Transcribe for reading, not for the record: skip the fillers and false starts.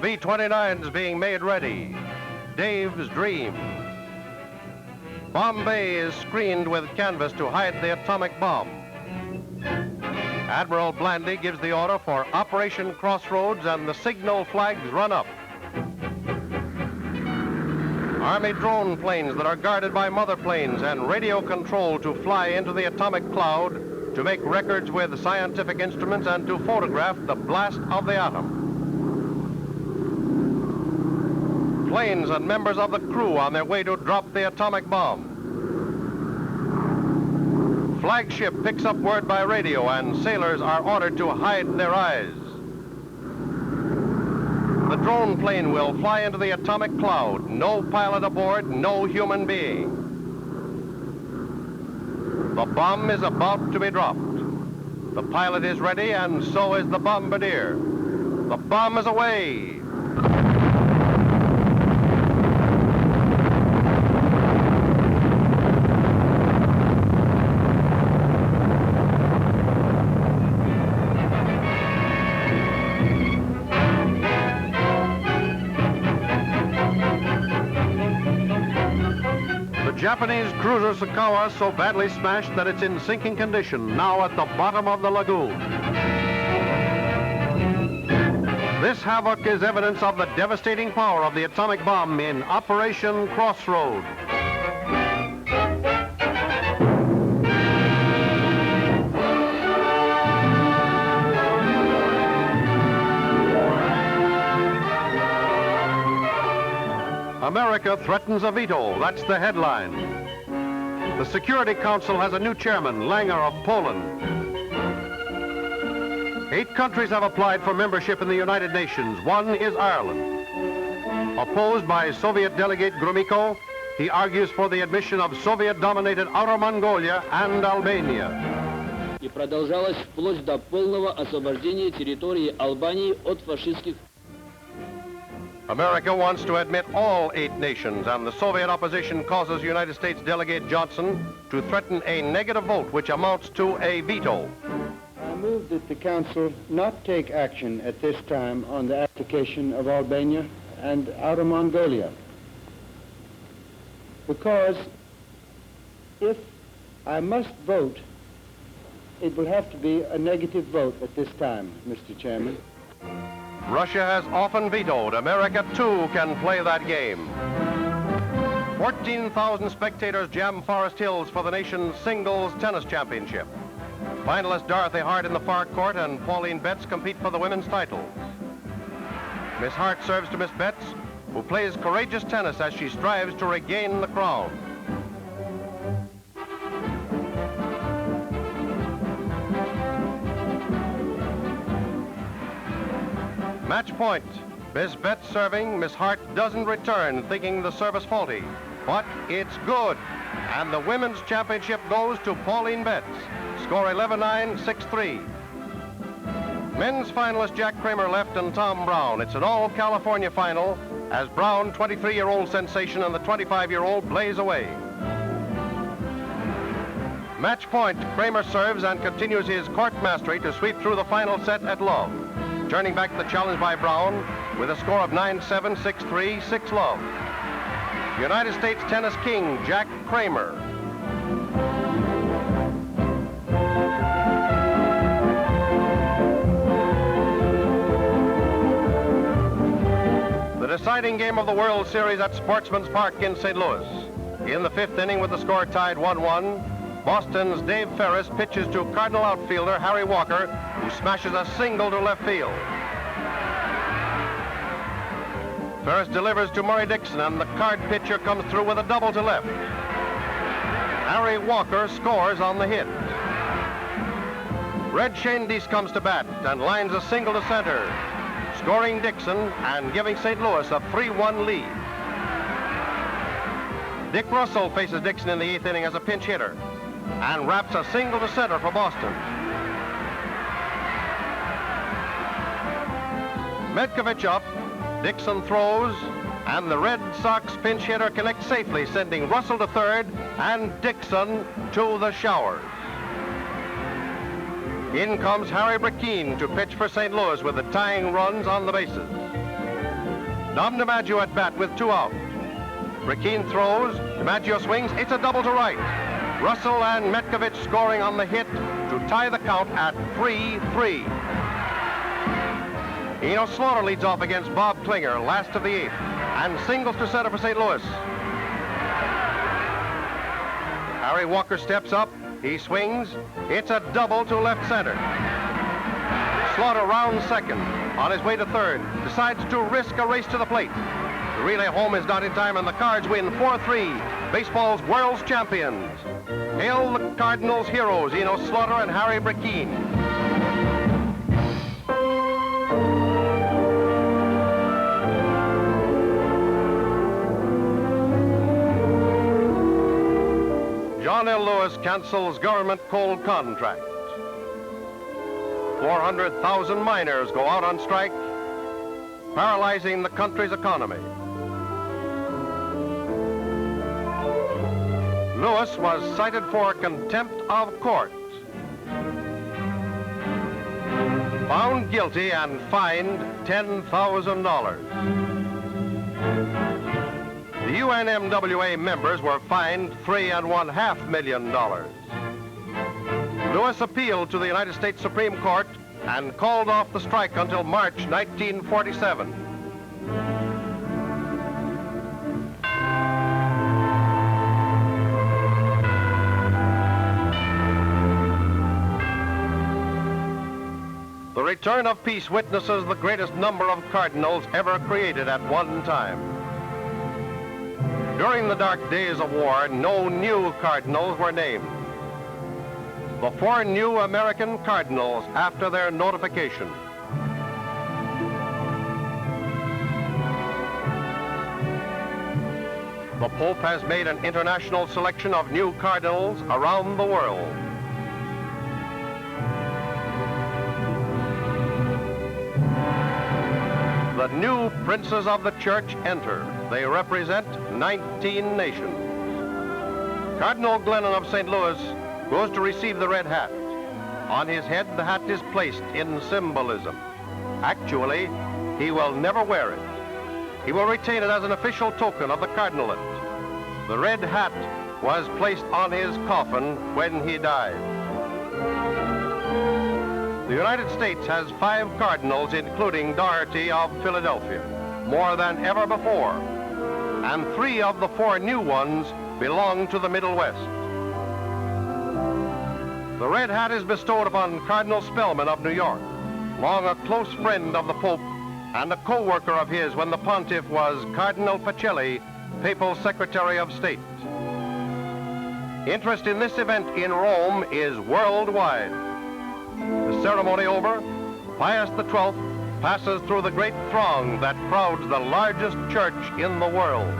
B-29's being made ready. Dave's dream. Bombay is screened with canvas to hide the atomic bomb. Admiral Blandy gives the order for Operation Crossroads, and the signal flags run up. Army drone planes that are guarded by mother planes and radio controlled to fly into the atomic cloud to make records with scientific instruments and to photograph the blast of the atom. Planes and members of the crew on their way to drop the atomic bomb. Flagship picks up word by radio, and sailors are ordered to hide their eyes. The drone plane will fly into the atomic cloud. No pilot aboard, no human being. The bomb is about to be dropped. The pilot is ready, and so is the bombardier. The bomb is away. Japanese cruiser Sakawa so badly smashed that it's in sinking condition, now at the bottom of the lagoon. This havoc is evidence of the devastating power of the atomic bomb in Operation Crossroads. America threatens a veto. That's the headline. The Security Council has a new chairman, Lange of Poland. 8 countries have applied for membership in the United Nations. One is Ireland. Opposed by Soviet delegate Gromyko, he argues for the admission of Soviet-dominated Outer Mongolia and Albania. И продолжалось вплоть до полного освобождения территории Албании от фашистских. America wants to admit all 8 nations, and the Soviet opposition causes United States delegate Johnson to threaten a negative vote, which amounts to a veto. I move that the Council not take action at this time on the application of Albania and Outer Mongolia, because if I must vote, it will have to be a negative vote at this time, Mr. Chairman. Russia has often vetoed. America, too, can play that game. 14,000 spectators jam Forest Hills for the nation's singles tennis championship. Finalist Dorothy Hart in the far court and Pauline Betz compete for the women's titles. Miss Hart serves to Miss Betz, who plays courageous tennis as she strives to regain the crown. Match point. Miss Betz serving. Miss Hart doesn't return, thinking the service faulty. But it's good. And the women's championship goes to Pauline Betz. Score 11-9, 6-3. Men's finalist Jack Kramer left and Tom Brown. It's an all-California final as Brown, 23-year-old sensation, and the 25-year-old blaze away. Match point. Kramer serves and continues his court mastery to sweep through the final set at love. Turning back the challenge by Brown with a score of 9-7, 6-3, 6-love. United States tennis king Jack Kramer. The deciding game of the World Series at Sportsman's Park in St. Louis. In the 5th inning with the score tied 1-1, Boston's Dave Ferris pitches to Cardinal outfielder Harry Walker, who smashes a single to left field. Ferris delivers to Murray Dixon, and the Card pitcher comes through with a double to left. Harry Walker scores on the hit. Red Schoendienst comes to bat and lines a single to center, scoring Dixon and giving St. Louis a 3-1 lead. Dick Russell faces Dixon in the 8th inning as a pinch hitter and wraps a single to center for Boston. Metkovich up, Dixon throws, and the Red Sox pinch hitter connects safely, sending Russell to third and Dixon to the showers. In comes Harry Brecheen to pitch for St. Louis with the tying runs on the bases. Dom DiMaggio at bat with 2 out. Brecheen throws, DiMaggio swings, it's a double to right. Russell and Metkovich scoring on the hit to tie the count at 3-3. Enos Slaughter leads off against Bob Klinger, last of the 8th, and singles to center for St. Louis. Harry Walker steps up, he swings, it's a double to left center. Slaughter rounds second, on his way to third, decides to risk a race to the plate. The relay home is not in time and the Cards win 4-3, baseball's world's champions. Hail the Cardinals' heroes, Enos Slaughter and Harry Brecheen. John L. Lewis cancels government coal contract. 400,000 miners go out on strike, paralyzing the country's economy. Lewis was cited for contempt of court, found guilty and fined $10,000. The UNMWA members were fined $3.5 million. Lewis appealed to the United States Supreme Court and called off the strike until March 1947. The return of peace witnesses the greatest number of Cardinals ever created at one time. During the dark days of war, no new Cardinals were named. The 4 new American Cardinals after their notification. The Pope has made an international selection of new Cardinals around the world. The new princes of the church enter. They represent 19 nations. Cardinal Glennon of St. Louis goes to receive the red hat. On his head, the hat is placed in symbolism. Actually, he will never wear it. He will retain it as an official token of the cardinalate. The red hat was placed on his coffin when he died. The United States has 5 cardinals, including Doherty of Philadelphia, more than ever before. And 3 of the 4 new ones belong to the Middle West. The red hat is bestowed upon Cardinal Spellman of New York, long a close friend of the Pope and a co-worker of his when the pontiff was Cardinal Pacelli, Papal Secretary of State. Interest in this event in Rome is worldwide. The ceremony over, Pius XII passes through the great throng that crowds the largest church in the world.